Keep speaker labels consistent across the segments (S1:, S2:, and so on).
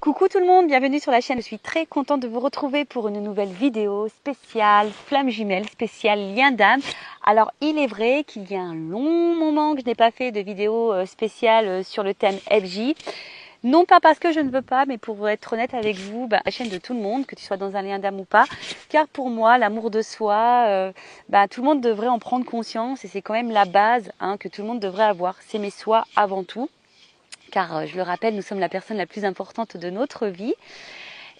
S1: Coucou tout le monde, bienvenue sur la chaîne. Je suis très contente de vous retrouver pour une nouvelle vidéo spéciale flamme jumelle, spéciale lien d'âme. Alors il est vrai qu'il y a un long moment que je n'ai pas fait de vidéo spéciale sur le thème FJ. Non pas parce que je ne veux pas, mais pour être honnête avec vous, la chaîne de tout le monde, que tu sois dans un lien d'âme ou pas. Car pour moi, l'amour de soi, tout le monde devrait en prendre conscience et c'est quand même la base que tout le monde devrait avoir. S'aimer soi avant tout. Car je le rappelle, nous sommes la personne la plus importante de notre vie.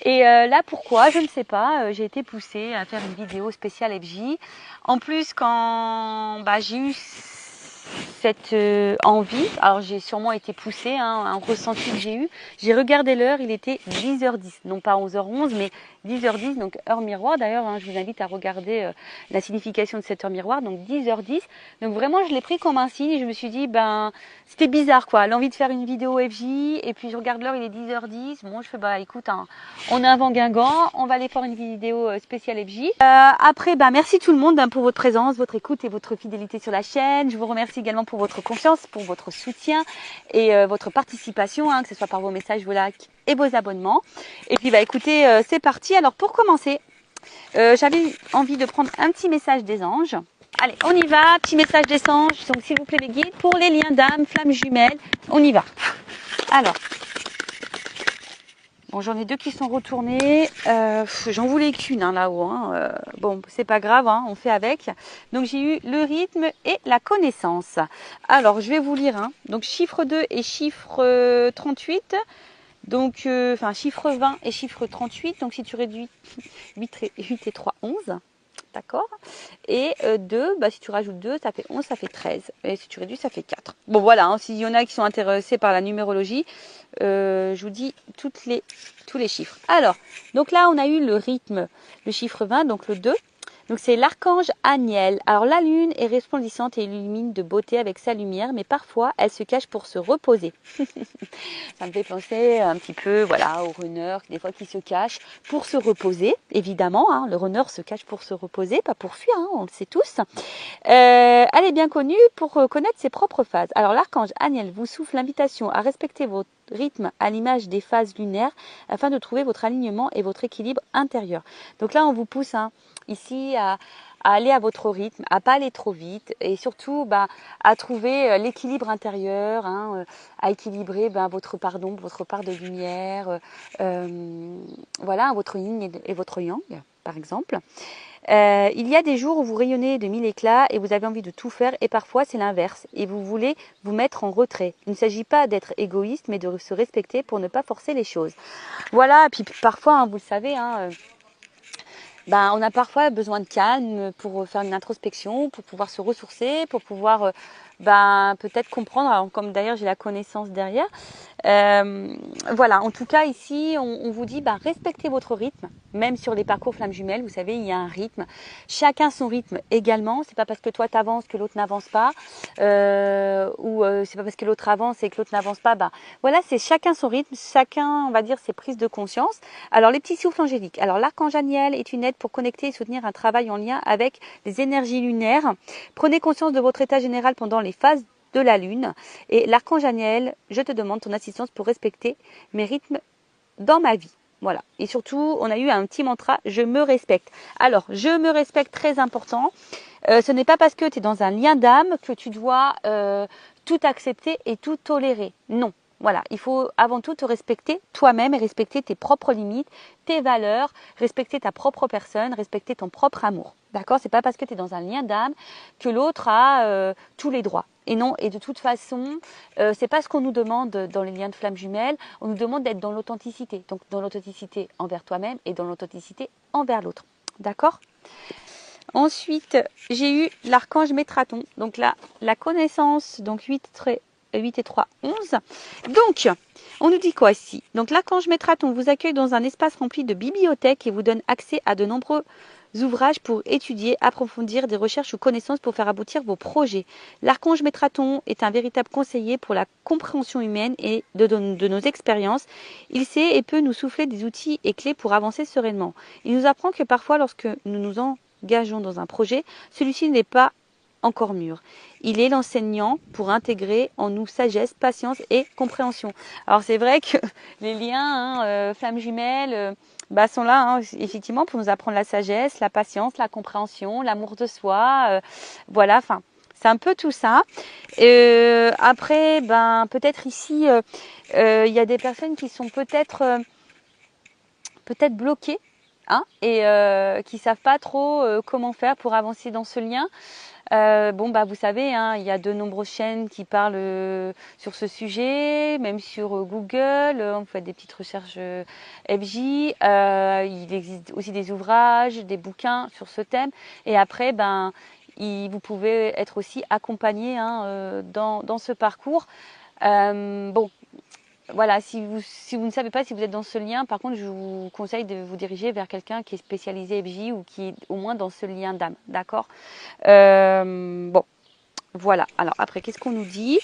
S1: Et là, pourquoi? Je ne sais pas. J'ai été poussée à faire une vidéo spéciale FJ. En plus, quand j'ai eu cette envie, alors j'ai sûrement été poussée, un ressenti que j'ai regardé l'heure, il était 10h10, non pas 11h11, mais 10h10, donc heure miroir. D'ailleurs, je vous invite à regarder la signification de cette heure miroir, donc 10h10. Donc vraiment, je l'ai pris comme un signe et je me suis dit, c'était bizarre quoi, l'envie de faire une vidéo FJ, et puis je regarde l'heure, il est 10h10. Bon, je fais, écoute, on a un vent guingant, on va aller faire une vidéo spéciale FJ. Après, merci tout le monde pour votre présence, votre écoute et votre fidélité sur la chaîne. Je vous remercie également pour votre confiance, pour votre soutien et votre participation, que ce soit par vos messages, vos likes et vos abonnements. Et puis écoutez, c'est parti. Alors pour commencer, j'avais envie de prendre un petit message des anges. Allez, on y va, petit message des anges. Donc s'il vous plaît les guides, pour les liens d'âme, flammes jumelles, on y va. Alors, bon, j'en ai deux qui sont retournés. J'en voulais qu'une là-haut. Bon, c'est pas grave, on fait avec. Donc j'ai eu le rythme et la connaissance. Alors, je vais vous lire. Donc chiffre 2 et chiffre 38. Donc, chiffre 20 et chiffre 38. Donc si tu réduis 8 et 3, 11. D'accord. Et 2, si tu rajoutes 2, ça fait 11, ça fait 13. Et si tu réduis, ça fait 4. Bon, voilà, s'il y en a qui sont intéressés par la numérologie, je vous dis tous les chiffres. Alors, donc là, on a eu le rythme, le chiffre 20, donc le 2. Donc c'est l'archange Aniel. Alors la lune est resplendissante et illumine de beauté avec sa lumière, mais parfois elle se cache pour se reposer. Ça me fait penser un petit peu au runner, des fois qui se cache pour se reposer, évidemment. Le runner se cache pour se reposer, pas pour fuir, on le sait tous. Elle est bien connue pour connaître ses propres phases. Alors l'archange Aniel vous souffle l'invitation à respecter votre rythme à l'image des phases lunaires afin de trouver votre alignement et votre équilibre intérieur. Donc là, on vous pousse ici à aller à votre rythme, à pas aller trop vite et surtout à trouver l'équilibre intérieur, à équilibrer votre part d'ombre, votre part de lumière, votre yin et votre yang, par exemple. Il y a des jours où vous rayonnez de mille éclats et vous avez envie de tout faire, et parfois c'est l'inverse et vous voulez vous mettre en retrait. Il ne s'agit pas d'être égoïste mais de se respecter pour ne pas forcer les choses. Voilà, et puis parfois, vous le savez, on a parfois besoin de calme pour faire une introspection, pour pouvoir se ressourcer, pour pouvoir peut-être comprendre, alors, comme d'ailleurs j'ai la connaissance derrière. Voilà, en tout cas ici on vous dit respectez votre rythme, même sur les parcours flammes jumelles, vous savez, il y a un rythme, chacun son rythme également. C'est pas parce que toi t'avances que l'autre n'avance pas, ou c'est pas parce que l'autre avance et que l'autre n'avance pas. Voilà, c'est chacun son rythme, chacun, on va dire, ses prises de conscience. Alors les petits souffles angéliques. Alors l'archange Aniel est une aide pour connecter et soutenir un travail en lien avec les énergies lunaires. Prenez conscience de votre état général pendant les phases de la lune. Et l'archange Aniel, je te demande ton assistance pour respecter mes rythmes dans ma vie. Voilà. Et surtout, on a eu un petit mantra, je me respecte. Alors, je me respecte, très important. Ce n'est pas parce que tu es dans un lien d'âme que tu dois tout accepter et tout tolérer. Non. Voilà, il faut avant tout te respecter toi-même et respecter tes propres limites, tes valeurs, respecter ta propre personne, respecter ton propre amour. D'accord? C'est pas parce que tu es dans un lien d'âme que l'autre a tous les droits. Et non, et de toute façon, c'est pas ce qu'on nous demande dans les liens de flammes jumelles. On nous demande d'être dans l'authenticité. Donc dans l'authenticité envers toi-même et dans l'authenticité envers l'autre. D'accord? Ensuite, j'ai eu l'archange Métraton. Donc là, la connaissance, donc 8 et 3, 11. Donc, on nous dit quoi ici? Donc l'archange Métraton vous accueille dans un espace rempli de bibliothèques et vous donne accès à de nombreux ouvrages pour étudier, approfondir des recherches ou connaissances pour faire aboutir vos projets. L'archange Métraton est un véritable conseiller pour la compréhension humaine et de nos expériences. Il sait et peut nous souffler des outils et clés pour avancer sereinement. Il nous apprend que parfois, lorsque nous nous engageons dans un projet, celui-ci n'est pas encore mûr. Il est l'enseignant pour intégrer en nous sagesse, patience et compréhension. Alors c'est vrai que les liens, flammes jumelles, sont là, hein, effectivement, pour nous apprendre la sagesse, la patience, la compréhension, l'amour de soi. Voilà, enfin, c'est un peu tout ça. Après, peut-être ici, il y a des personnes qui sont peut-être bloquées, hein, et qui savent pas trop comment faire pour avancer dans ce lien. Vous savez, hein, il y a de nombreuses chaînes qui parlent sur ce sujet, même sur Google, on fait des petites recherches FJ, il existe aussi des ouvrages, des bouquins sur ce thème, et après, vous pouvez être aussi accompagné, hein, dans ce parcours. Voilà, si vous ne savez pas si vous êtes dans ce lien, par contre, je vous conseille de vous diriger vers quelqu'un qui est spécialisé FJ ou qui est au moins dans ce lien d'âme, d'accord? Voilà. Alors après, qu'est-ce qu'on nous dit?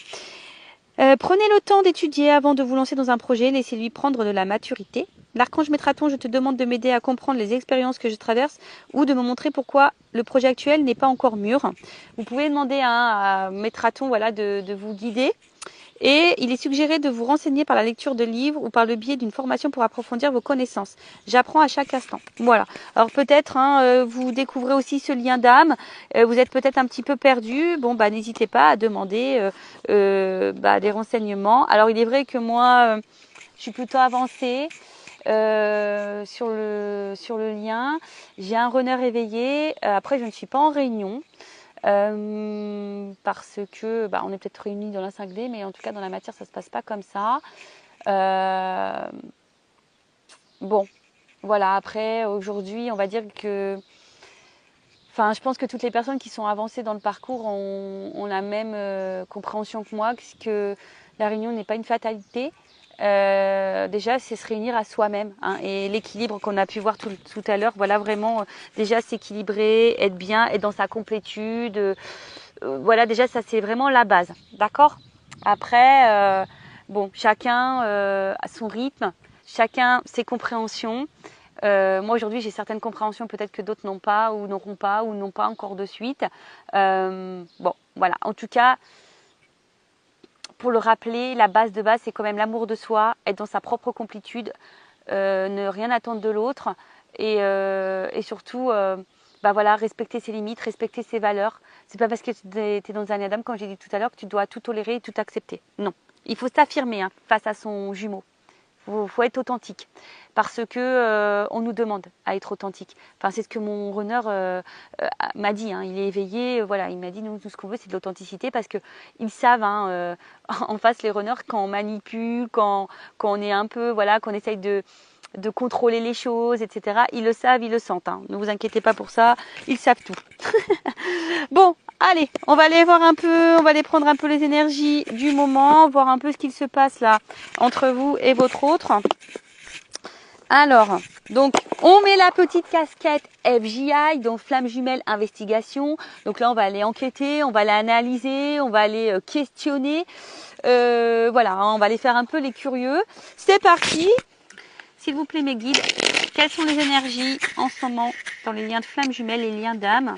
S1: Prenez le temps d'étudier avant de vous lancer dans un projet, laissez-lui prendre de la maturité. L'archange Métraton, je te demande de m'aider à comprendre les expériences que je traverse ou de me montrer pourquoi le projet actuel n'est pas encore mûr. Vous pouvez demander à Métraton, voilà, de vous guider. Et il est suggéré de vous renseigner par la lecture de livres ou par le biais d'une formation pour approfondir vos connaissances. J'apprends à chaque instant. Voilà. Alors peut-être, hein, vous découvrez aussi ce lien d'âme. Vous êtes peut-être un petit peu perdu. N'hésitez pas à demander des renseignements. Alors il est vrai que moi, je suis plutôt avancée sur le lien. J'ai un runner éveillé. Après, je ne suis pas en réunion. Parce que on est peut-être réunis dans la 5D, mais en tout cas dans la matière ça se passe pas comme ça. Voilà, après aujourd'hui on va dire que je pense que toutes les personnes qui sont avancées dans le parcours ont la même compréhension que moi, que la réunion n'est pas une fatalité. Déjà c'est se réunir à soi-même, hein, et l'équilibre qu'on a pu voir tout à l'heure, voilà, vraiment déjà s'équilibrer, être bien, être dans sa complétude, voilà, déjà ça c'est vraiment la base, d'accord? Après chacun a son rythme, chacun ses compréhensions. Moi aujourd'hui j'ai certaines compréhensions peut-être que d'autres n'ont pas ou n'auront pas ou n'ont pas encore de suite. Voilà, en tout cas pour le rappeler, la base de base, c'est quand même l'amour de soi, être dans sa propre complétude, ne rien attendre de l'autre et surtout, respecter ses limites, respecter ses valeurs. C'est pas parce que tu es dans un Adam, comme j'ai dit tout à l'heure, que tu dois tout tolérer et tout accepter. Non, il faut s'affirmer, hein, face à son jumeau. Faut être authentique parce que on nous demande à être authentique. Enfin, c'est ce que mon runner m'a dit, hein. Il est éveillé, voilà, il m'a dit nous tout ce qu'on veut c'est de l'authenticité parce que ils savent, hein, en face les runners quand on manipule, quand on est un peu, voilà, qu'on essaye de contrôler les choses, etc. Ils le savent, ils le sentent, hein. Ne vous inquiétez pas pour ça, ils savent tout. Bon, allez, on va aller voir un peu, on va aller prendre un peu les énergies du moment, voir un peu ce qu'il se passe là entre vous et votre autre. Alors, donc, on met la petite casquette FJI, donc Flamme Jumelle Investigation. Donc là, on va aller enquêter, on va aller analyser, on va aller questionner. Voilà, hein, on va aller faire un peu les curieux. C'est parti. S'il vous plaît, mes guides, quelles sont les énergies en ce moment dans les liens de Flamme Jumelle et les liens d'âme?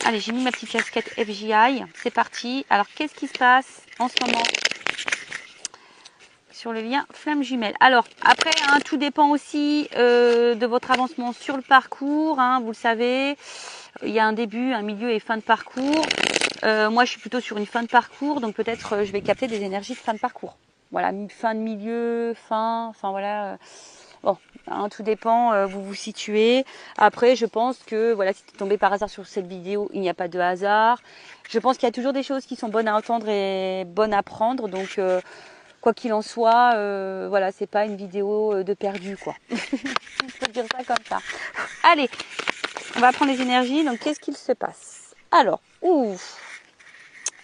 S1: Allez, j'ai mis ma petite casquette FJI. C'est parti. Alors, qu'est-ce qui se passe en ce moment sur le lien Flamme Jumelle? Alors, après, hein, tout dépend aussi de votre avancement sur le parcours. Hein, vous le savez, il y a un début, un milieu et fin de parcours. Moi, je suis plutôt sur une fin de parcours. Donc, peut-être je vais capter des énergies de fin de parcours. Voilà, fin de milieu, enfin voilà. Bon, hein, tout dépend, vous vous situez. Après, je pense que voilà, si tu es tombé par hasard sur cette vidéo, il n'y a pas de hasard. Je pense qu'il y a toujours des choses qui sont bonnes à entendre et bonnes à prendre. Donc, quoi qu'il en soit, voilà, c'est pas une vidéo de perdu, quoi. Je peux dire ça comme ça. Allez, on va prendre les énergies. Donc, qu'est-ce qu'il se passe? Alors,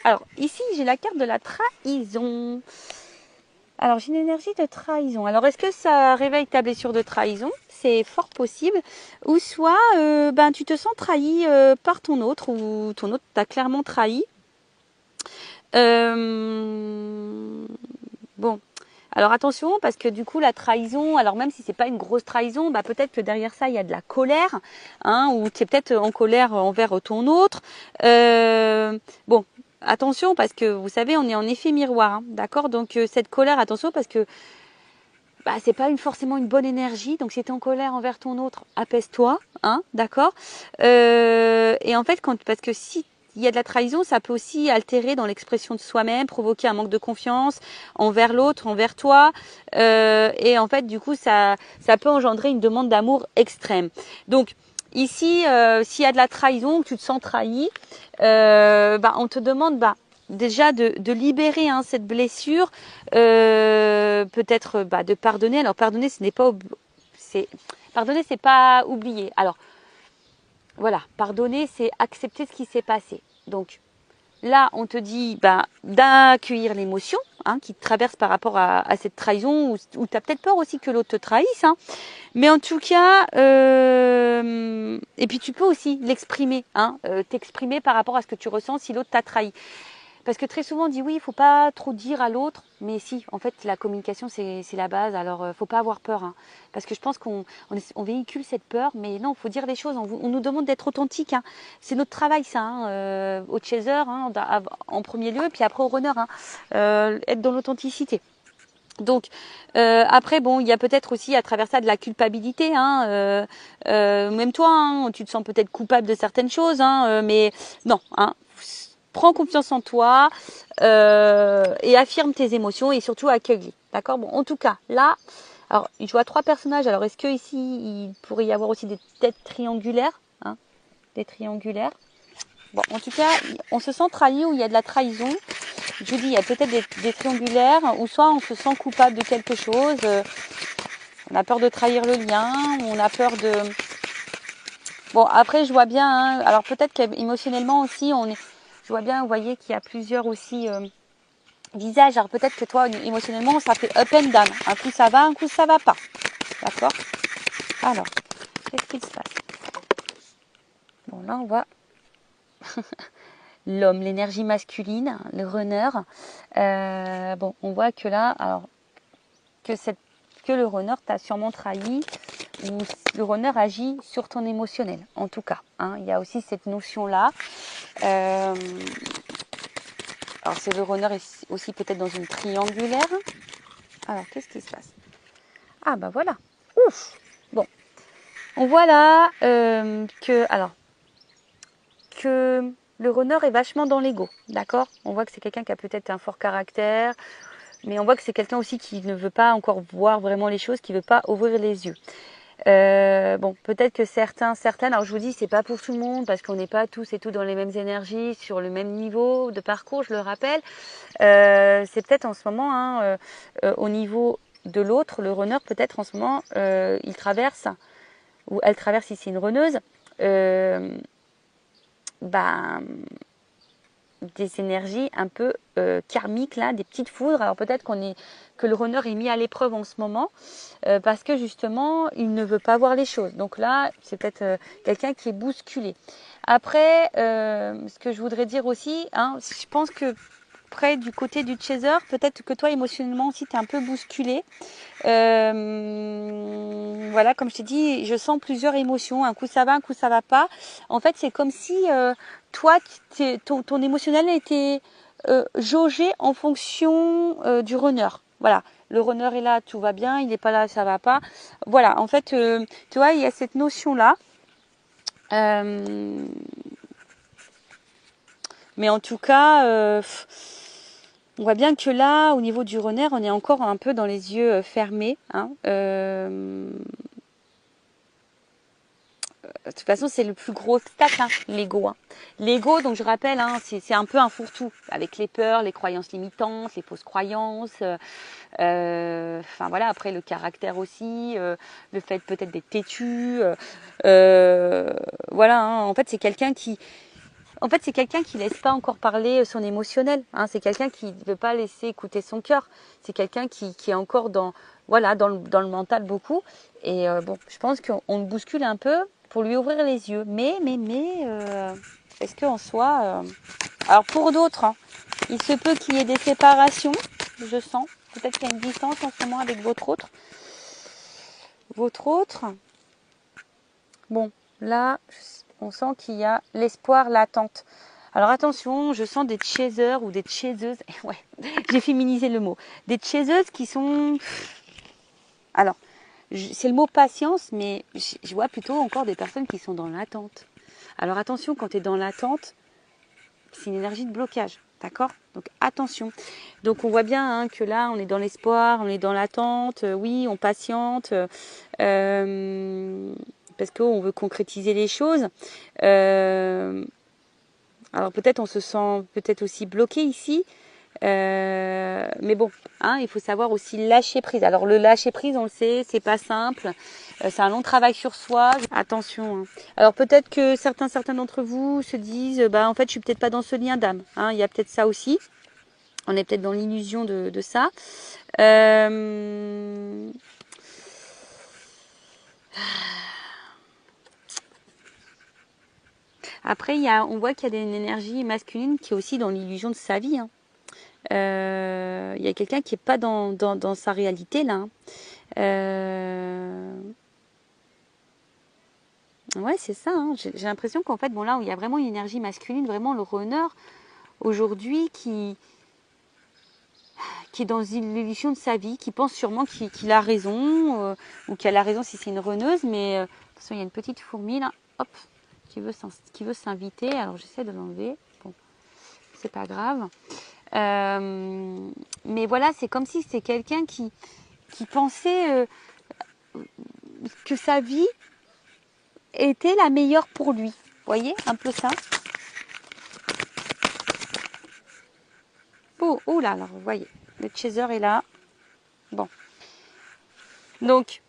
S1: Alors, ici, j'ai la carte de la trahison. Alors, j'ai une énergie de trahison. Alors, est-ce que ça réveille ta blessure de trahison? C'est fort possible. Ou soit, tu te sens trahi par ton autre, ou ton autre t'a clairement trahi. Bon, Alors attention, parce que du coup la trahison, alors même si c'est pas une grosse trahison, bah peut-être que derrière ça il y a de la colère, hein, ou tu es peut-être en colère envers ton autre. Bon, attention parce que vous savez on est en effet miroir, hein, d'accord. Donc cette colère, attention parce que bah, c'est pas forcément une bonne énergie. Donc si tu es en colère envers ton autre, apaise-toi, hein, d'accord. Et en fait parce que si il y a de la trahison, ça peut aussi altérer dans l'expression de soi-même, provoquer un manque de confiance envers l'autre, envers toi. Et en fait, du coup, ça peut engendrer une demande d'amour extrême. Donc, ici, s'il y a de la trahison, que tu te sens trahi, bah, on te demande déjà de libérer cette blessure, peut-être de pardonner. Alors, pardonner, pardonner, c'est pas oublier. Alors, voilà, pardonner, c'est accepter ce qui s'est passé. Donc là, on te dit d'accueillir l'émotion qui te traverse par rapport à cette trahison, ou tu as peut-être peur aussi que l'autre te trahisse. Hein. Mais en tout cas, et puis tu peux aussi l'exprimer, t'exprimer par rapport à ce que tu ressens si l'autre t'a trahi. Parce que très souvent on dit oui, il ne faut pas trop dire à l'autre, mais si, en fait la communication c'est la base, alors il ne faut pas avoir peur. Hein. Parce que je pense qu'on véhicule cette peur, mais non, il faut dire les choses, on nous demande d'être authentique. Hein. C'est notre travail ça, au chaser, en premier lieu, et puis après au runner, être dans l'authenticité. Donc après bon, il y a peut-être aussi à travers ça de la culpabilité, même toi, tu te sens peut-être coupable de certaines choses, mais non, prends confiance en toi et affirme tes émotions et surtout accueille-les. D'accord. Bon, en tout cas, là, alors je vois 3 personnages. Alors est-ce que ici il pourrait y avoir aussi des têtes triangulaires, des triangulaires. Bon, en tout cas, on se sent trahi ou il y a de la trahison. Je vous dis, il y a peut-être des triangulaires, ou soit on se sent coupable de quelque chose. On a peur de trahir le lien, on a peur de. Bon, après, je vois bien. Alors peut-être qu'émotionnellement aussi, je vois bien, vous voyez qu'il y a plusieurs aussi visages. Alors peut-être que toi, émotionnellement, ça fait up and down. Un coup ça va, un coup ça va pas. D'accord. Alors, qu'est-ce qu'il se passe? Bon, là, on voit l'homme, l'énergie masculine, le runner. Bon, on voit que là, alors que le runner t'a sûrement trahi, ou le runner agit sur ton émotionnel, en tout cas. Il y a aussi cette notion-là. Alors, c'est le runner aussi peut-être dans une triangulaire. Alors, qu'est-ce qui se passe? Ah, bah voilà. Ouf. Bon. On voit là que le runner est vachement dans l'ego. D'accord? On voit que c'est quelqu'un qui a peut-être un fort caractère, mais on voit que c'est quelqu'un aussi qui ne veut pas encore voir vraiment les choses, qui ne veut pas ouvrir les yeux. Bon, peut-être que certaines, alors je vous dis, c'est pas pour tout le monde, parce qu'on n'est pas tous et toutes dans les mêmes énergies, sur le même niveau de parcours, je le rappelle. C'est peut-être en ce moment, au niveau de l'autre, le runner, peut-être en ce moment, il traverse, ou elle traverse, si c'est une runneuse, des énergies un peu karmiques, là, des petites foudres. Alors peut-être que le runner est mis à l'épreuve en ce moment parce que justement il ne veut pas voir les choses. Donc là, c'est peut-être quelqu'un qui est bousculé. Après, ce que je voudrais dire aussi, je pense que près du côté du chaser, peut-être que toi émotionnellement aussi tu es un peu bousculé. Voilà, comme je t'ai dit, je sens plusieurs émotions. Un coup ça va, un coup ça va pas. En fait, c'est comme si toi, ton émotionnel était jaugé en fonction du runner. Voilà, le runner est là, tout va bien. Il n'est pas là, ça va pas. Voilà, en fait, tu vois, il y a cette notion-là. Mais en tout cas, on voit bien que là, au niveau du runner, on est encore un peu dans les yeux fermés. De toute façon, c'est le plus gros obstacle, l'ego. L'ego, donc je rappelle, c'est un peu un fourre-tout, avec les peurs, les croyances limitantes, les fausses croyances. Voilà, après le caractère aussi, le fait peut-être d'être têtu. Voilà, en fait, c'est quelqu'un qui laisse pas encore parler son émotionnel. C'est quelqu'un qui ne veut pas laisser écouter son cœur. C'est quelqu'un qui est encore dans le mental beaucoup. Et je pense qu'on le bouscule un peu pour lui ouvrir les yeux. Mais, est-ce qu'en soi... alors pour d'autres, il se peut qu'il y ait des séparations, je sens. peut-être qu'il y a une distance en ce moment avec votre autre. Votre autre. Bon, là, on sent qu'il y a l'espoir, l'attente. Alors attention, je sens des chasers ou des chaseuses. Ouais, j'ai féminisé le mot. Des chaseuses qui sont... Alors, c'est le mot patience, mais je vois plutôt encore des personnes qui sont dans l'attente. Alors attention, quand tu es dans l'attente, c'est une énergie de blocage. D'accord? Donc attention. Donc on voit bien que là, on est dans l'espoir, on est dans l'attente. Oui, on patiente. Parce qu'on veut concrétiser les choses. Alors peut-être on se sent peut-être aussi bloqué ici. Mais bon, il faut savoir aussi lâcher prise. Alors le lâcher prise, on le sait, c'est pas simple. C'est un long travail sur soi. Attention. Alors peut-être que certains d'entre vous se disent, en fait, je suis peut-être pas dans ce lien d'âme. Il y a peut-être ça aussi. On est peut-être dans l'illusion de ça. Après, on voit qu'il y a une énergie masculine qui est aussi dans l'illusion de sa vie. Il y a quelqu'un qui n'est pas dans sa réalité là. Ouais, c'est ça. J'ai l'impression qu'en fait, bon là, où il y a vraiment une énergie masculine, vraiment le runner aujourd'hui qui est dans l'illusion de sa vie, qui pense sûrement qu'il a raison, ou qu'elle a raison si c'est une runneuse, mais attention, il y a une petite fourmi là, hop, qui veut s'inviter. Alors j'essaie de l'enlever. Bon, c'est pas grave. Mais voilà, c'est comme si c'était quelqu'un qui pensait que sa vie était la meilleure pour lui. Vous voyez, un peu ça. Oh là, alors vous voyez, le chaser est là. Bon. Donc,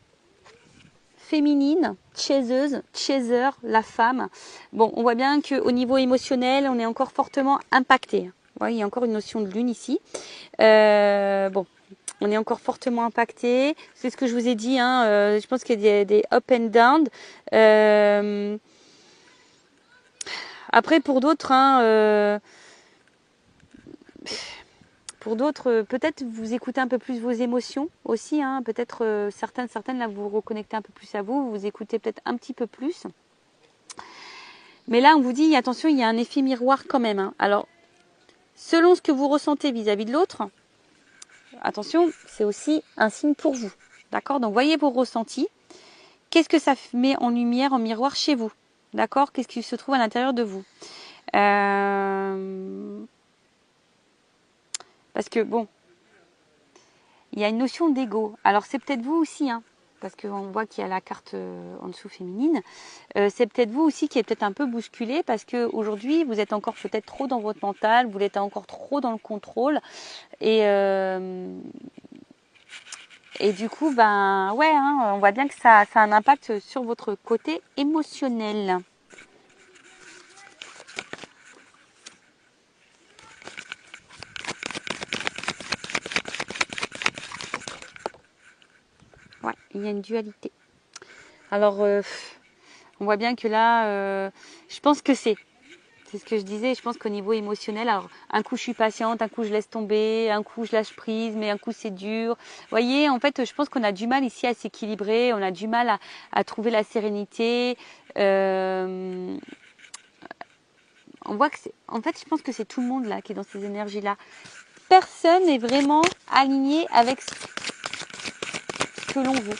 S1: féminine, chaiseuse, chaser, la femme. Bon, on voit bien qu'au niveau émotionnel, on est encore fortement impacté. Vous voyez, il y a encore une notion de lune ici. Bon, on est encore fortement impacté. C'est ce que je vous ai dit. Je pense qu'il y a des up and down. Après, pour d'autres, peut-être vous écoutez un peu plus vos émotions aussi. Peut-être certaines, là, vous vous reconnectez un peu plus à vous. Vous écoutez peut-être un petit peu plus. Mais là, on vous dit, attention, il y a un effet miroir quand même. Alors, selon ce que vous ressentez vis-à-vis de l'autre, attention, c'est aussi un signe pour vous. D'accord? Donc, voyez vos ressentis. Qu'est-ce que ça met en lumière, en miroir chez vous? D'accord? Qu'est-ce qui se trouve à l'intérieur de vous? Parce que, bon, il y a une notion d'ego. Alors, c'est peut-être vous aussi, parce qu'on voit qu'il y a la carte en dessous féminine. C'est peut-être vous aussi qui êtes peut-être un peu bousculé parce qu'aujourd'hui, vous êtes encore peut-être trop dans votre mental, vous êtes encore trop dans le contrôle. Et du coup, on voit bien que ça a un impact sur votre côté émotionnel. Ouais, il y a une dualité. Alors, on voit bien que là, je pense que c'est ce que je disais, je pense qu'au niveau émotionnel, alors un coup je suis patiente, un coup je laisse tomber, un coup je lâche prise, mais un coup c'est dur. Vous voyez, en fait, je pense qu'on a du mal ici à s'équilibrer, on a du mal à trouver la sérénité. On voit que en fait, je pense que c'est tout le monde là qui est dans ces énergies-là. Personne n'est vraiment aligné avec ce que l'on veut,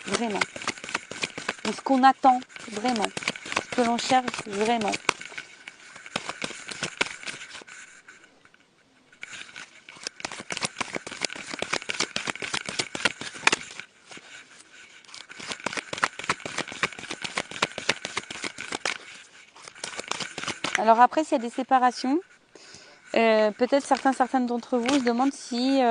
S1: vraiment. Ou ce qu'on attend, vraiment. Ce que l'on cherche, vraiment. Alors après, s'il y a des séparations, peut-être certaines d'entre vous se demandent si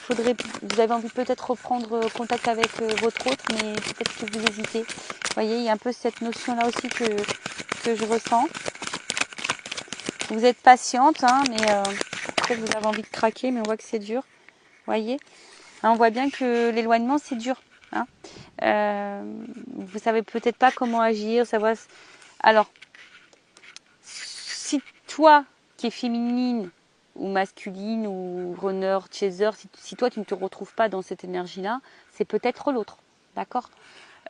S1: vous avez envie de peut-être reprendre contact avec votre autre, mais peut-être que vous hésitez. Vous voyez, il y a un peu cette notion-là aussi que je ressens. Vous êtes patiente, mais peut-être vous avez envie de craquer, mais on voit que c'est dur. Vous voyez, on voit bien que l'éloignement, c'est dur. Vous savez peut-être pas comment agir, savoir. Alors, si toi qui es féminine, ou masculine ou runner, chaser, si toi tu ne te retrouves pas dans cette énergie-là, c'est peut-être l'autre, d'accord?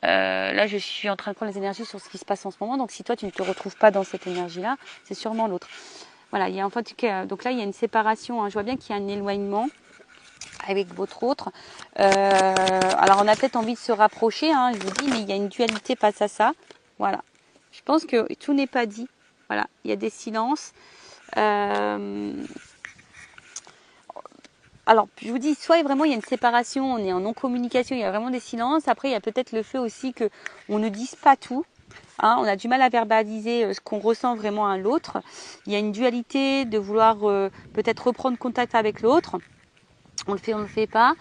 S1: Là, je suis en train de prendre les énergies sur ce qui se passe en ce moment, donc si toi tu ne te retrouves pas dans cette énergie-là, c'est sûrement l'autre. Voilà, il y a en fait, donc là il y a une séparation, hein. Je vois bien qu'il y a un éloignement avec votre autre. Alors on a peut-être envie de se rapprocher, hein, je vous dis, mais il y a une dualité face à ça. Voilà, je pense que tout n'est pas dit. Voilà, il y a des silences. Alors, je vous dis, soit vraiment il y a une séparation, on est en non-communication, il y a vraiment des silences. Après, il y a peut-être le fait aussi que on ne dise pas tout. Hein, on a du mal à verbaliser ce qu'on ressent vraiment à l'autre. Il y a une dualité de vouloir peut-être reprendre contact avec l'autre. On le fait pas.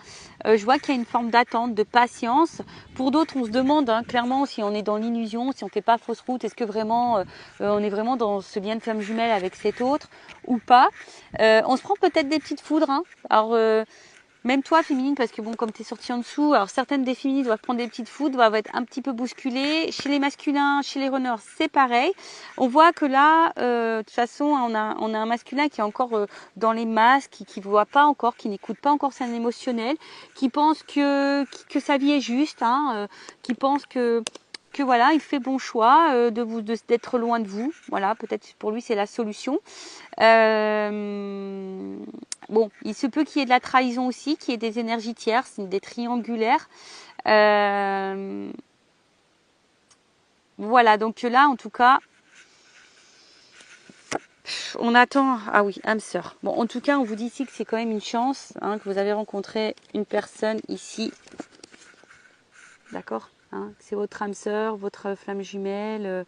S1: Je vois qu'il y a une forme d'attente, de patience. Pour d'autres, on se demande hein, clairement si on est dans l'illusion, si on ne fait pas fausse route, est-ce que vraiment on est vraiment dans ce lien de flamme jumelle avec cet autre ou pas. On se prend peut-être des petites foudres. Hein. Alors même toi, féminine, parce que bon, comme tu es sortie en dessous, alors certaines des féminines doivent prendre des petites foudres, doivent être un petit peu bousculées. Chez les masculins, chez les runners, c'est pareil. On voit que là, de toute façon, on a un masculin qui est encore dans les masques, qui ne voit pas encore, qui n'écoute pas encore son émotionnel, qui pense que sa vie est juste, hein, qui pense que voilà, il fait bon choix d'être loin de vous. Voilà, peut-être pour lui c'est la solution. Bon, il se peut qu'il y ait de la trahison aussi, qu'il y ait des énergies tierces, des triangulaires. Voilà, donc là en tout cas, on attend. Ah oui, âme sœur. Bon, en tout cas, on vous dit ici que c'est quand même une chance hein, que vous avez rencontré une personne ici. D'accord hein, c'est votre âme sœur, votre flamme jumelle.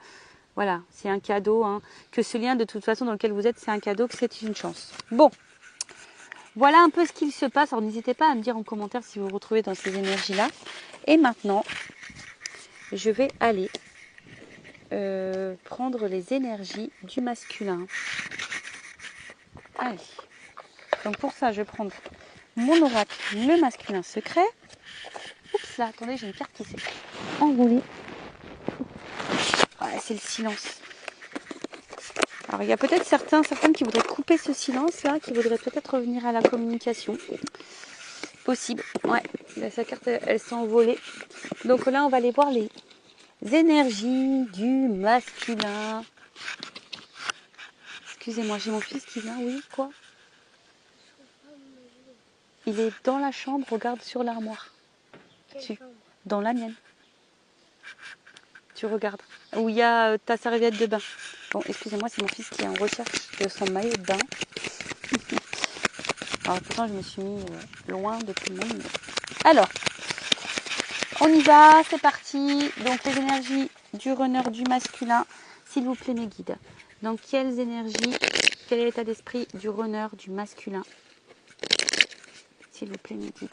S1: Voilà, c'est un cadeau. Hein, que ce lien, de toute façon, dans lequel vous êtes, c'est un cadeau, que c'est une chance. Bon, voilà un peu ce qu'il se passe. Alors, n'hésitez pas à me dire en commentaire si vous vous retrouvez dans ces énergies-là. Et maintenant, je vais aller prendre les énergies du masculin. Allez. Donc, pour ça, je vais prendre mon oracle, le masculin secret. Oups, là, attendez, j'ai une carte qui s'est enroulée. Ah, c'est le silence. Alors, il y a peut-être certaines qui voudraient couper ce silence-là, qui voudraient peut-être revenir à la communication. Possible. Ouais, là, sa carte, elle s'est envolée. Donc là, on va aller voir les énergies du masculin. Excusez-moi, j'ai mon fils qui vient. Oui, quoi? Il est dans la chambre, regarde sur l'armoire. Dans la mienne. Tu regardes. Où il y a ta serviette de bain. Bon, excusez-moi, c'est mon fils qui est en recherche de son maillot de bain. Alors pourtant, je me suis mis loin de tout le monde. Alors, on y va, c'est parti. Donc les énergies du runner du masculin, s'il vous plaît mes guides. Donc quelles énergies, quel est l'état d'esprit du runner du masculin? S'il vous plaît mes guides.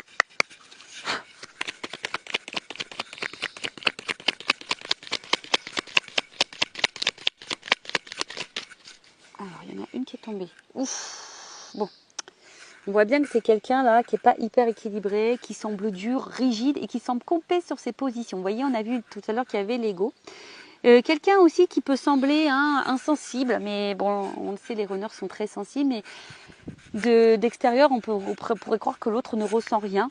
S1: Alors il y en a une qui est tombée. Ouf. Bon. On voit bien que c'est quelqu'un là qui n'est pas hyper équilibré, qui semble dur, rigide et qui semble campé sur ses positions. Vous voyez, on a vu tout à l'heure qu'il y avait l'ego. Quelqu'un aussi qui peut sembler insensible, mais bon, on le sait, les runners sont très sensibles, mais d'extérieur, on pourrait croire que l'autre ne ressent rien.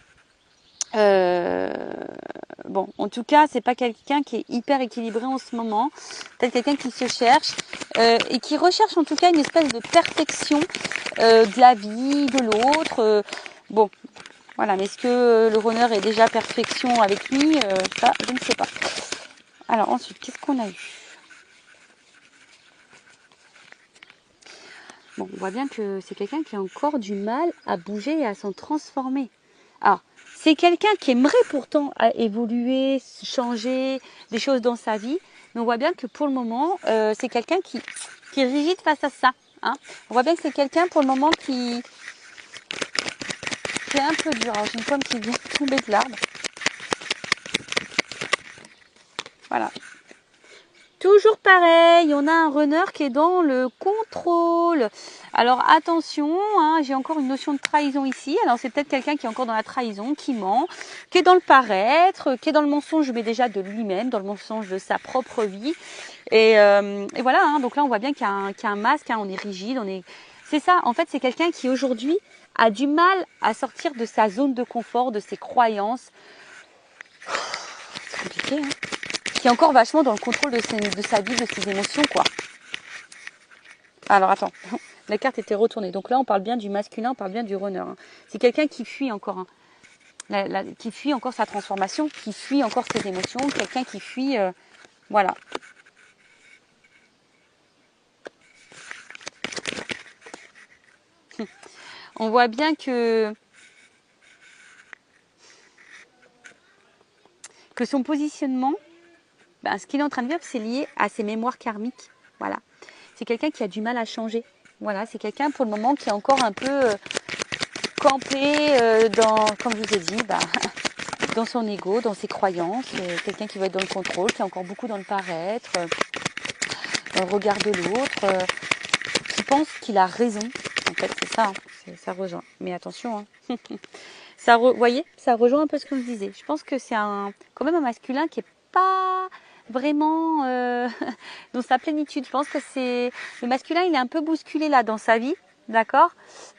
S1: Bon, en tout cas, c'est pas quelqu'un qui est hyper équilibré en ce moment. Peut-être quelqu'un qui se cherche et qui recherche en tout cas une espèce de perfection de la vie, de l'autre. Bon, voilà. Mais est-ce que le runner est déjà perfection avec lui? Ça, je ne sais pas. Alors ensuite, qu'est-ce qu'on a eu? Bon, on voit bien que c'est quelqu'un qui a encore du mal à bouger et à s'en transformer. Alors, c'est quelqu'un qui aimerait pourtant évoluer, changer des choses dans sa vie. Mais on voit bien que pour le moment, c'est quelqu'un qui est rigide face à ça. Hein. On voit bien que c'est quelqu'un pour le moment qui est un peu dur. Alors, j'ai une pomme qui vient tomber de l'arbre. Voilà. Toujours pareil, on a un runner qui est dans le contrôle. Alors attention, hein, j'ai encore une notion de trahison ici. Alors c'est peut-être quelqu'un qui est encore dans la trahison, qui ment, qui est dans le paraître, qui est dans le mensonge, mais déjà de lui-même, dans le mensonge de sa propre vie. Et voilà, hein, donc là on voit bien qu'il y a un masque, hein, on est rigide, C'est ça, en fait, c'est quelqu'un qui aujourd'hui a du mal à sortir de sa zone de confort, de ses croyances. C'est compliqué, hein. Qui est encore vachement dans le contrôle de sa vie, de ses émotions, quoi. Alors, attends, la carte était retournée. Donc là, on parle bien du masculin, on parle bien du runner. Hein. C'est quelqu'un qui fuit encore, hein. Qui fuit encore sa transformation, qui fuit encore ses émotions, quelqu'un qui fuit... voilà. On voit bien que son positionnement, ben, ce qu'il est en train de vivre, c'est lié à ses mémoires karmiques. Voilà. C'est quelqu'un qui a du mal à changer. Voilà, c'est quelqu'un pour le moment qui est encore un peu campé dans, comme je vous ai dit, bah, dans son ego, dans ses croyances. Quelqu'un qui va être dans le contrôle, qui est encore beaucoup dans le paraître, dans le regard de l'autre, qui pense qu'il a raison. En fait, c'est ça, hein, ça rejoint. Mais attention, hein. Vous voyez, ça rejoint un peu ce que je disais. Je pense que c'est quand même un masculin qui est pas vraiment dans sa plénitude. Je pense que le masculin, il est un peu bousculé là dans sa vie, d'accord.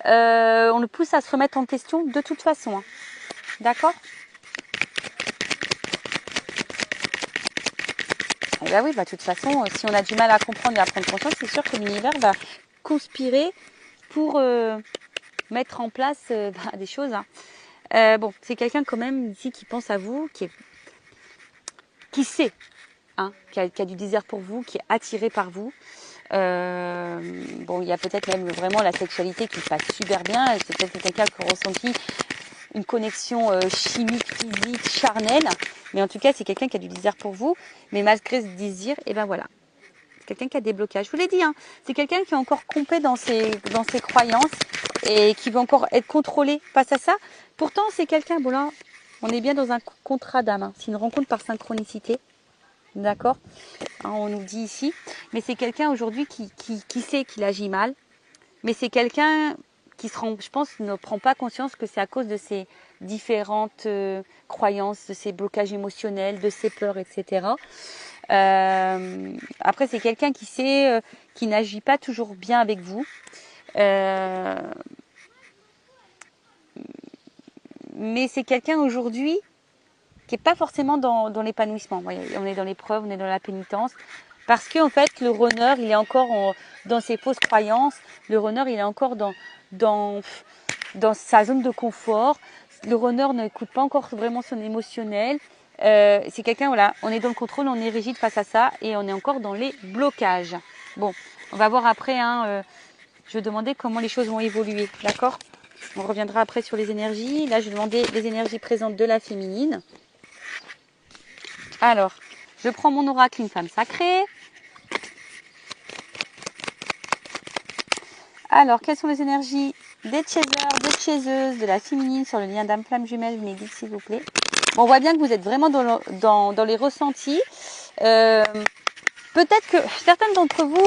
S1: On le pousse à se remettre en question de toute façon, hein. D'accord. Et bah oui, bah de toute façon, si on a du mal à comprendre et à prendre conscience, c'est sûr que l'univers va conspirer pour mettre en place des choses, hein. Bon, c'est quelqu'un quand même ici qui pense à vous, qui sait, hein, qui a du désir pour vous, qui est attiré par vous. Bon, il y a peut-être même vraiment la sexualité qui passe super bien. C'est peut-être quelqu'un qui a ressenti une connexion chimique, physique, charnelle. Mais en tout cas, c'est quelqu'un qui a du désir pour vous. Mais malgré ce désir, et ben voilà. C'est quelqu'un qui a des blocages. Je vous l'ai dit, hein, c'est quelqu'un qui est encore compé dans ses croyances et qui veut encore être contrôlé face à ça. Pourtant, c'est quelqu'un, bon là, on est bien dans un contrat d'âme. Hein. C'est une rencontre par synchronicité. D'accord, hein, on nous dit ici. Mais c'est quelqu'un aujourd'hui qui sait qu'il agit mal. Mais c'est quelqu'un qui je pense, ne prend pas conscience que c'est à cause de ses différentes croyances, de ses blocages émotionnels, de ses peurs, etc. Après, c'est quelqu'un qui sait, qui n'agit pas toujours bien avec vous. Mais c'est quelqu'un aujourd'hui qui n'est pas forcément dans l'épanouissement. On est dans l'épreuve, on est dans la pénitence. Parce qu'en fait, le runner, il est encore dans ses fausses croyances. Le runner, il est encore dans sa zone de confort. Le runner n'écoute pas encore vraiment son émotionnel. C'est quelqu'un, voilà, on est dans le contrôle, on est rigide face à ça et on est encore dans les blocages. Bon, on va voir après, hein, je vais demander comment les choses vont évoluer, d'accord? On reviendra après sur les énergies. Là, je vais demander les énergies présentes de la féminine. Alors, je prends mon oracle, une femme sacrée. Alors, quelles sont les énergies des chasers, des chaseuses, de la féminine sur le lien d'âme flamme jumelle? Vous m'aidez, s'il vous plaît. Bon, on voit bien que vous êtes vraiment dans les ressentis. Peut-être que certaines d'entre vous,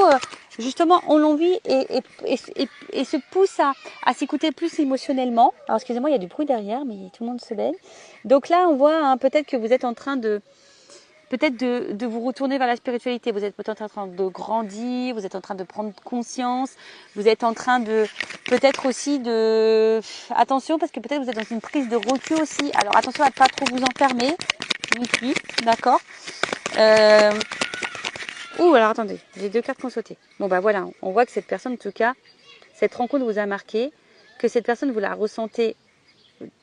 S1: justement, ont l'envie et se poussent à s'écouter plus émotionnellement. Alors, excusez-moi, il y a du bruit derrière, mais tout le monde se baigne. Donc là, on voit hein, peut-être que vous êtes en train de vous retourner vers la spiritualité. Vous êtes peut-être en train de grandir, vous êtes en train de prendre conscience, vous êtes en train de peut-être aussi de... Attention, parce que peut-être vous êtes dans une prise de recul aussi. Alors attention à ne pas trop vous enfermer. Oui, d'accord. Ouh, alors attendez, j'ai 2 cartes qui ont sauté. Bon bah voilà, on voit que cette personne, en tout cas, cette rencontre vous a marqué, que cette personne vous la ressentez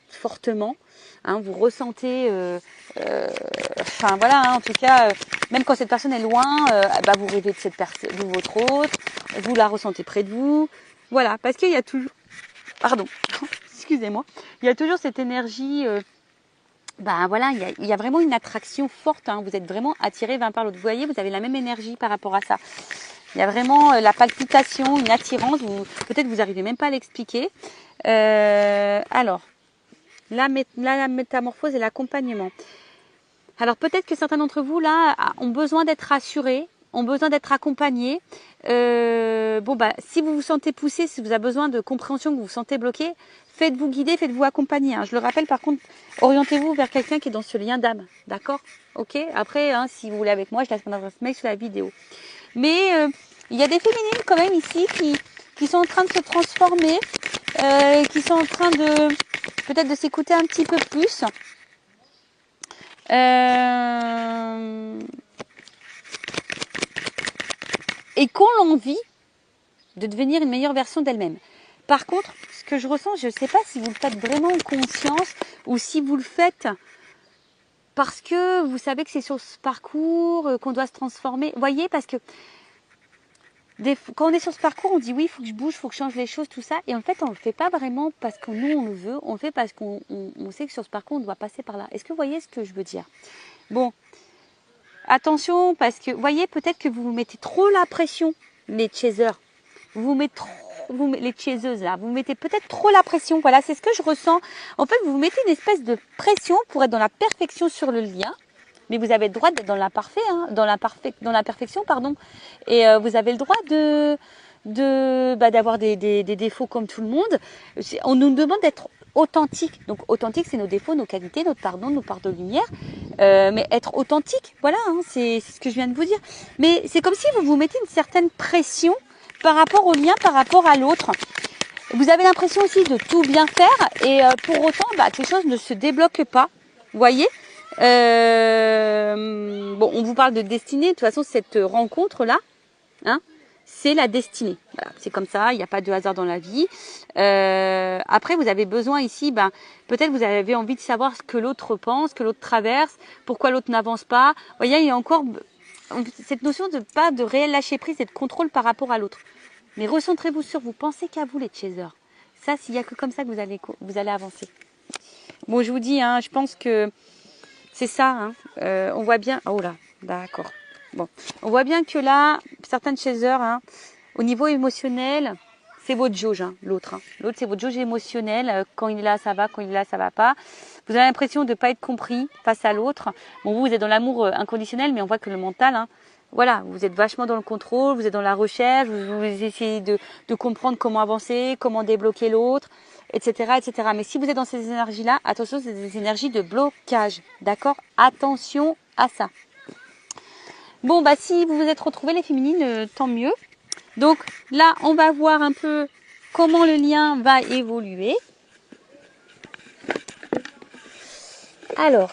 S1: fortement, hein, vous ressentez, enfin voilà, hein, en tout cas, même quand cette personne est loin, bah, vous rêvez de cette personne, de votre autre, vous la ressentez près de vous, voilà, parce qu'il y a toujours, pardon, excusez-moi, il y a toujours cette énergie, bah voilà, il y a vraiment une attraction forte, hein, vous êtes vraiment attiré l'un par l'autre, vous voyez, vous avez la même énergie par rapport à ça. Il y a vraiment la palpitation, une attirance, peut-être vous n'arrivez même pas à l'expliquer. Alors, la métamorphose et l'accompagnement. Alors peut-être que certains d'entre vous là ont besoin d'être rassurés, ont besoin d'être accompagnés. Bon bah si vous vous sentez poussé, si vous avez besoin de compréhension, que vous vous sentez bloqué, faites-vous guider, faites-vous accompagner. Hein. Je le rappelle par contre, orientez-vous vers quelqu'un qui est dans ce lien d'âme, d'accord? Ok. Après, hein, si vous voulez avec moi, je laisse mon adresse mail sur la vidéo. Mais il y a des féminines quand même ici qui qui sont en train de se transformer, qui sont en train de peut-être de s'écouter un petit peu plus. Et qui ont l'envie de devenir une meilleure version d'elle-même. Par contre, ce que je ressens, je ne sais pas si vous le faites vraiment en conscience ou si vous le faites parce que vous savez que c'est sur ce parcours qu'on doit se transformer. Vous voyez, parce que quand on est sur ce parcours, on dit oui, il faut que je bouge, il faut que je change les choses, tout ça. Et en fait, on ne le fait pas vraiment parce que nous, on le veut. On le fait parce qu'on sait que sur ce parcours, on doit passer par là. Est-ce que vous voyez ce que je veux dire? Bon, attention, parce que, vous voyez, peut-être que vous vous mettez trop la pression, les chasers. Vous mettez trop, les chaseuses là, vous mettez peut-être trop la pression. Voilà, c'est ce que je ressens. En fait, vous mettez une espèce de pression pour être dans la perfection sur le lien. Mais vous avez le droit d'être dans l'imparfait, hein, dans la perfection, pardon. Et vous avez le droit d'avoir des défauts comme tout le monde. On nous demande d'être authentique. Donc authentique, c'est nos défauts, nos qualités, notre pardon, nos parts de lumière. Mais être authentique, voilà, hein, c'est ce que je viens de vous dire. Mais c'est comme si vous vous mettez une certaine pression par rapport au lien, par rapport à l'autre. Vous avez l'impression aussi de tout bien faire et pour autant, que les choses ne se débloquent pas. Vous voyez? Bon, on vous parle de destinée. De toute façon, cette rencontre-là, hein, c'est la destinée. Voilà, c'est comme ça, il n'y a pas de hasard dans la vie. Après, vous avez besoin ici, peut-être vous avez envie de savoir ce que l'autre pense, que l'autre traverse, pourquoi l'autre n'avance pas. Vous voyez, il y a encore cette notion de pas de réel lâcher prise et de contrôle par rapport à l'autre. Mais recentrez-vous sur vous, pensez qu'à vous les chasers. Ça, s'il n'y a que comme ça que vous allez avancer. Bon, je vous dis, hein, je pense que c'est ça. Hein. On voit bien. Oh là, d'accord. Bon, on voit bien que là, certaines chasers, hein, au niveau émotionnel, c'est votre jauge, hein, l'autre. Hein. L'autre, c'est votre jauge émotionnelle. Quand il est là, ça va. Quand il est là, ça va pas. Vous avez l'impression de ne pas être compris face à l'autre. Bon, vous êtes dans l'amour inconditionnel, mais on voit que le mental, hein, voilà, vous êtes vachement dans le contrôle, vous êtes dans la recherche, vous essayez de comprendre comment avancer, comment débloquer l'autre, etc., etc. Mais si vous êtes dans ces énergies-là, attention, c'est des énergies de blocage, d'accord? Attention à ça. Bon, si vous vous êtes retrouvés les féminines, tant mieux. Donc là, on va voir un peu comment le lien va évoluer. Alors,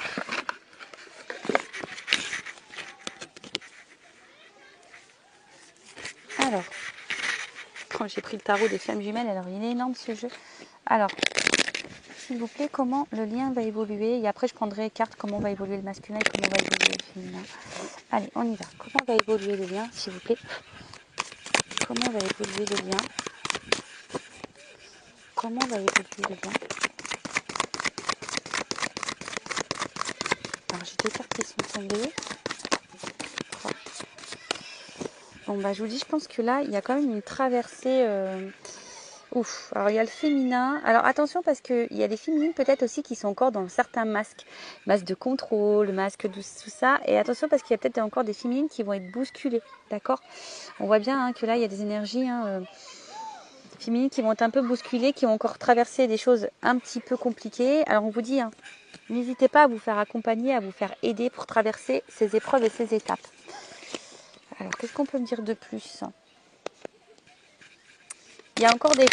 S1: quand j'ai pris le tarot des flammes jumelles, alors il est énorme ce jeu. Alors, s'il vous plaît, comment le lien va évoluer? Et après, je prendrai carte comment va évoluer le masculin et comment va évoluer le féminin. Allez, on y va. Comment va évoluer le lien, s'il vous plaît? Comment va évoluer le lien? Comment va évoluer le lien? Alors, j'ai deux cartes qui sont tombées. Bon, je vous dis, je pense que là, il y a quand même une traversée. Ouf. Alors, il y a le féminin. Alors, attention, parce qu'il y a des féminines peut-être aussi qui sont encore dans certains masques. Masque de contrôle, masque de tout ça. Et attention, parce qu'il y a peut-être encore des féminines qui vont être bousculées. D'accord? On voit bien hein, que là, il y a des énergies féminines qui vont être un peu bousculées, qui vont encore traverser des choses un petit peu compliquées. Alors, on vous dit, hein, n'hésitez pas à vous faire accompagner, à vous faire aider pour traverser ces épreuves et ces étapes. Alors, qu'est-ce qu'on peut me dire de plus? Il y a encore des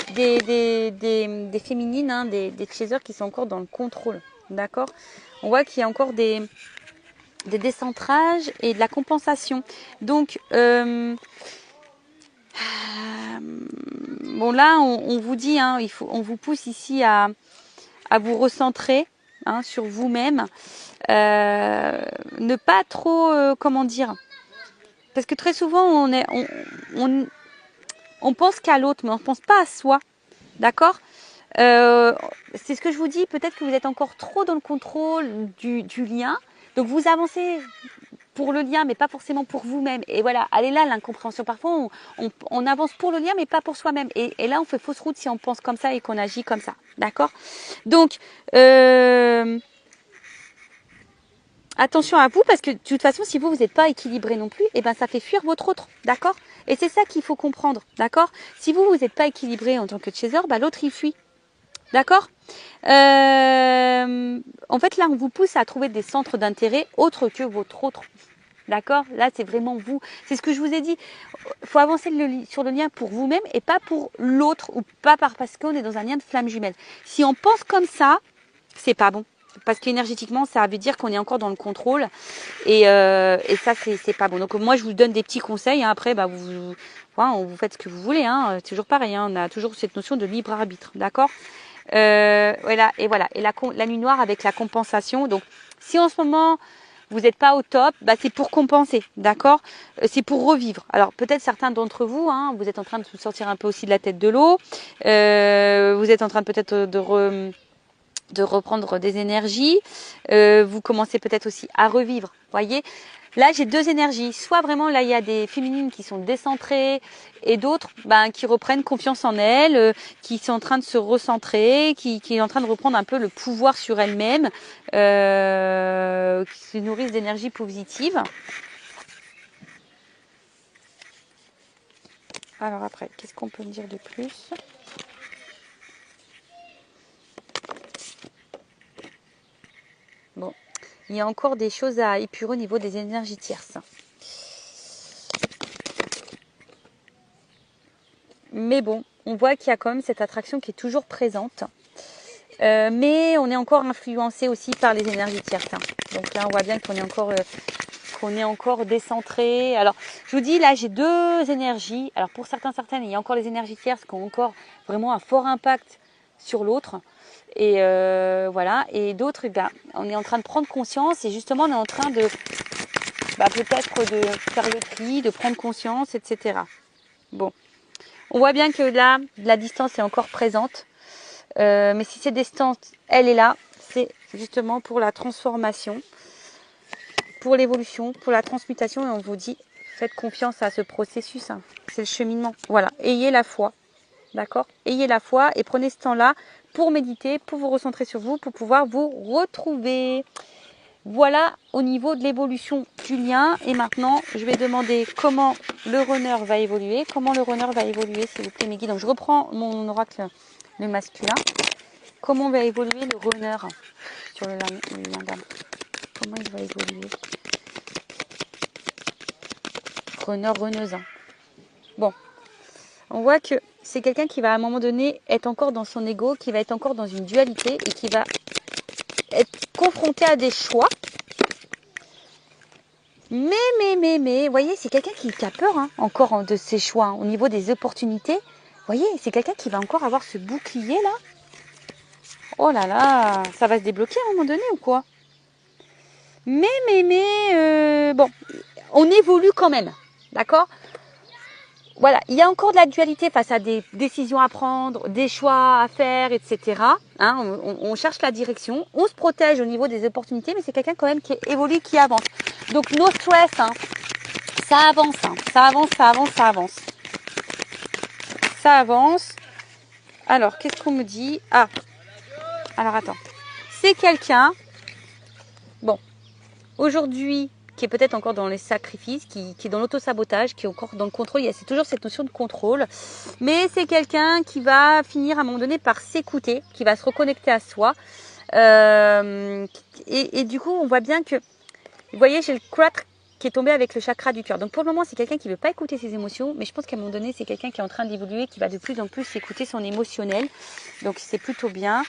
S1: féminines, hein, des chasers qui sont encore dans le contrôle. D'accord? On voit qu'il y a encore des décentrages et de la compensation. Donc, bon là, on vous dit, hein, on vous pousse ici à vous recentrer hein, sur vous-même. Ne pas trop, comment dire? Parce que très souvent, on pense qu'à l'autre, mais on ne pense pas à soi. D'accord? C'est ce que je vous dis. Peut-être que vous êtes encore trop dans le contrôle du lien. Donc, vous avancez pour le lien, mais pas forcément pour vous-même. Et voilà, elle est là, l'incompréhension. Parfois, on avance pour le lien, mais pas pour soi-même. Et là, on fait fausse route si on pense comme ça et qu'on agit comme ça. D'accord? Donc, attention à vous, parce que de toute façon, si vous n'êtes pas équilibré non plus, ça fait fuir votre autre, d'accord? Et c'est ça qu'il faut comprendre, d'accord? Si vous n'êtes pas équilibré en tant que chaser, l'autre il fuit, d'accord? En fait, là, on vous pousse à trouver des centres d'intérêt autres que votre autre, D'accord? Là, c'est vraiment vous. C'est ce que je vous ai dit. Il faut avancer sur le lien pour vous-même et pas pour l'autre ou pas parce qu'on est dans un lien de flamme jumelle. Si on pense comme ça, c'est pas bon. Parce qu'énergétiquement, ça veut dire qu'on est encore dans le contrôle. Et ça, c'est pas bon. Donc moi, je vous donne des petits conseils. Hein. Après, bah, vous faites ce que vous voulez. Hein. C'est toujours pareil. Hein. On a toujours cette notion de libre arbitre. D'accord? Voilà. Et voilà. Et la nuit noire avec la compensation. Donc, si en ce moment, vous n'êtes pas au top, bah, c'est pour compenser. D'accord? C'est pour revivre. Alors, peut-être certains d'entre vous, hein, vous êtes en train de vous sortir un peu aussi de la tête de l'eau. Vous êtes en train peut-être de reprendre des énergies. Vous commencez peut-être aussi à revivre. Voyez, là j'ai deux énergies. Soit vraiment là il y a des féminines qui sont décentrées et d'autres qui reprennent confiance en elles, qui sont en train de se recentrer, qui est en train de reprendre un peu le pouvoir sur elles-mêmes, qui se nourrissent d'énergie positive. Alors après, qu'est-ce qu'on peut me dire de plus ? Bon, il y a encore des choses à épurer au niveau des énergies tierces. Mais bon, on voit qu'il y a quand même cette attraction qui est toujours présente. Mais on est encore influencé aussi par les énergies tierces. Donc là, on voit bien qu'on est encore décentré. Alors, je vous dis, là, j'ai deux énergies. Alors, pour certaines, il y a encore les énergies tierces qui ont encore vraiment un fort impact sur l'autre. Et voilà. Et d'autres, on est en train de prendre conscience. Et justement, on est en train de peut-être de faire le tri, de prendre conscience, etc. Bon. On voit bien que là, la distance est encore présente. Mais si cette distance, elle est là, c'est justement pour la transformation, pour l'évolution, pour la transmutation. Et on vous dit, faites confiance à ce processus. Hein. C'est le cheminement. Voilà, ayez la foi. D'accord? Ayez la foi et prenez ce temps-là pour méditer, pour vous recentrer sur vous, pour pouvoir vous retrouver. Voilà au niveau de l'évolution du lien. Et maintenant, je vais demander comment le runner va évoluer. Comment le runner va évoluer, s'il vous plaît, mes guides. Donc, je reprends mon oracle, le masculin. Comment va évoluer le runner sur le lien d'âme? Comment il va évoluer? Runner, runneuse. Bon, on voit que c'est quelqu'un qui va à un moment donné être encore dans son ego, qui va être encore dans une dualité et qui va être confronté à des choix. Mais, vous voyez, c'est quelqu'un qui a peur encore de ses choix au niveau des opportunités. Vous voyez, c'est quelqu'un qui va encore avoir ce bouclier là. Oh là là, ça va se débloquer à un moment donné ou quoi? Bon, on évolue quand même, d'accord? Voilà, il y a encore de la dualité face à des décisions à prendre, des choix à faire, etc. Hein, on cherche la direction, on se protège au niveau des opportunités, mais c'est quelqu'un quand même qui évolue, qui avance. Donc, no stress, ça avance, ça avance, ça avance, ça avance. Ça avance. Alors, qu'est-ce qu'on me dit? Ah, alors attends. C'est quelqu'un, bon, aujourd'hui, qui est peut-être encore dans les sacrifices, qui est dans l'auto-sabotage, qui est encore dans le contrôle. C'est toujours cette notion de contrôle. Mais c'est quelqu'un qui va finir à un moment donné par s'écouter, qui va se reconnecter à soi. Et du coup, on voit bien que, vous voyez, j'ai le 4 qui est tombé avec le chakra du cœur. Donc pour le moment, c'est quelqu'un qui ne veut pas écouter ses émotions, mais je pense qu'à un moment donné, c'est quelqu'un qui est en train d'évoluer, qui va de plus en plus écouter son émotionnel. Donc c'est plutôt bien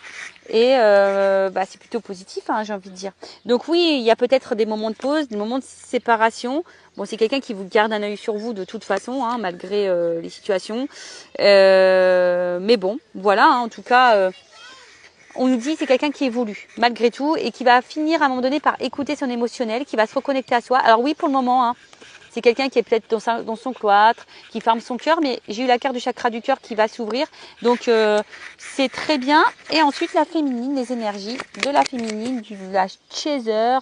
S1: et c'est plutôt positif, j'ai envie de dire. Donc oui, il y a peut-être des moments de pause, des moments de séparation. Bon, c'est quelqu'un qui vous garde un œil sur vous de toute façon, malgré les situations. Mais bon, voilà, en tout cas... on nous dit que c'est quelqu'un qui évolue malgré tout et qui va finir à un moment donné par écouter son émotionnel, qui va se reconnecter à soi. Alors oui, pour le moment, c'est quelqu'un qui est peut-être dans son cloître, qui ferme son cœur, mais j'ai eu la carte du chakra du cœur qui va s'ouvrir. Donc c'est très bien. Et ensuite la féminine, les énergies de la féminine, de la chaser,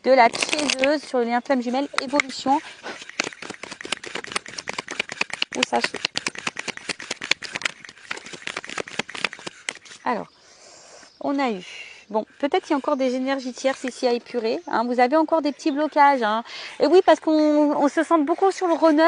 S1: de la chaiseuse sur le lien flamme jumelle, évolution. Où ça? Alors, on a eu Bon, peut-être qu'il y a encore des énergies tierces ici à épurer. Hein. Vous avez encore des petits blocages. Hein. Et oui, parce qu'on se sent beaucoup sur le runner.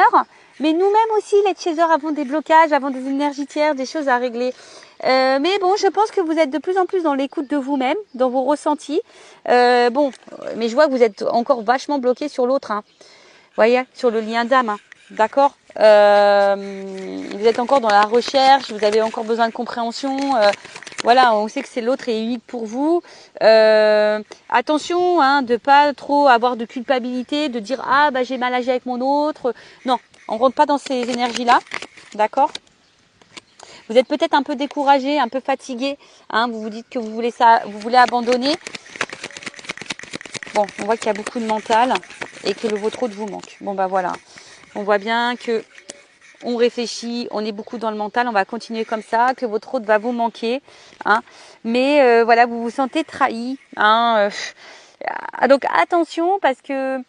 S1: Mais nous-mêmes aussi, les chasers, avons des blocages, avons des énergies tierces, des choses à régler. Mais bon, je pense que vous êtes de plus en plus dans l'écoute de vous-même, dans vos ressentis. Bon, mais je vois que vous êtes encore vachement bloqué sur l'autre. Hein. Vous voyez, sur le lien d'âme. Hein. D'accord. Vous êtes encore dans la recherche, vous avez encore besoin de compréhension. Voilà, on sait que c'est l'autre est unique pour vous. Attention, hein, de pas trop avoir de culpabilité, de dire ah bah j'ai mal agi avec mon autre. Non, on rentre pas dans ces énergies-là, d'accord. Vous êtes peut-être un peu découragé, un peu fatigué. Hein, vous vous dites que vous voulez ça, vous voulez abandonner. Bon, on voit qu'il y a beaucoup de mental et que le vôtre autre vous manque. Bon bah voilà. On voit bien que on réfléchit, on est beaucoup dans le mental, on va continuer comme ça, que votre autre va vous manquer. Hein. Mais voilà, vous vous sentez trahi. Hein. Donc attention parce que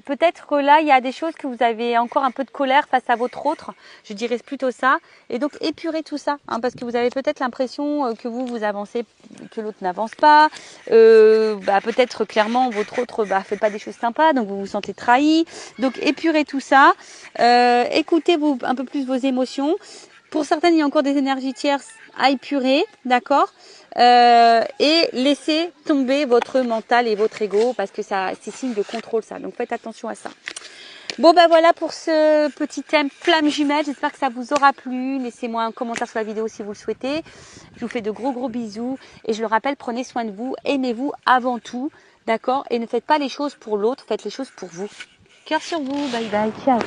S1: peut-être que là, il y a des choses que vous avez encore un peu de colère face à votre autre. Je dirais plutôt ça. Et donc, épurez tout ça. Hein, parce que vous avez peut-être l'impression que vous avancez, que l'autre n'avance pas. Peut-être clairement, votre autre fait pas des choses sympas. Donc, vous vous sentez trahi. Donc, épurez tout ça. Écoutez un peu plus vos émotions. Pour certaines, il y a encore des énergies tierces à épurer. D'accord. Et laissez tomber votre mental et votre ego parce que ça c'est signe de contrôle ça, donc faites attention à ça. Bon ben voilà pour ce petit thème flamme jumelle, j'espère que ça vous aura plu, laissez-moi un commentaire sur la vidéo si vous le souhaitez, je vous fais de gros bisous et je le rappelle, prenez soin de vous, aimez-vous avant tout, d'accord, et ne faites pas les choses pour l'autre, faites les choses pour vous. Cœur sur vous, bye bye, ciao.